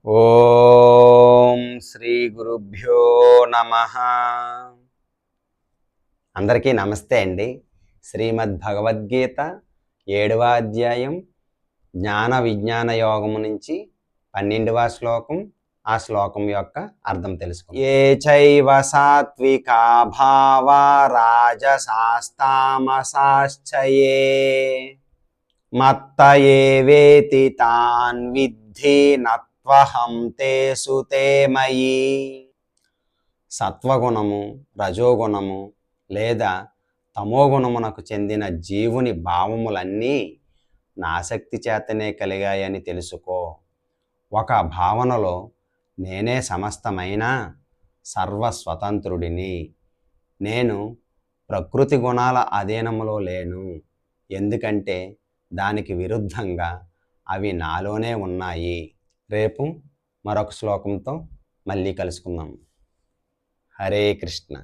ఓం శ్రీ గురుభ్యో నమః. అందరికీ నమస్తే అండి. శ్రీమద్ భగవద్గీత 7వ అధ్యాయం జ్ఞాన విజ్ఞాన యోగము నుంచి 12వ శ్లోకం. ఆ శ్లోకం యొక్క అర్థం తెలుసుకుందాం. ఏ చైవ సాత్వికా భావా రాజసాస్తామసాశ్చయే మత్త ఏవేతి తాన్ విద్ధి నత్వహం తేషు తే మయి. సత్వగుణము, రజోగుణము లేదా తమోగుణమునకు చెందిన జీవుని భావములన్నీ నాశక్తి చేతనే కలిగాయని తెలుసుకో. ఒక భావనలో నేనే సమస్తమైన సర్వస్వతంత్రుడిని, నేను ప్రకృతి గుణాల అధీనములో లేను, ఎందుకంటే దానికి విరుద్ధంగా అవి నాలోనే ఉన్నాయి. రేపు మరొక శ్లోకంతో మళ్ళీ కలుసుకుందాం. హరే కృష్ణ.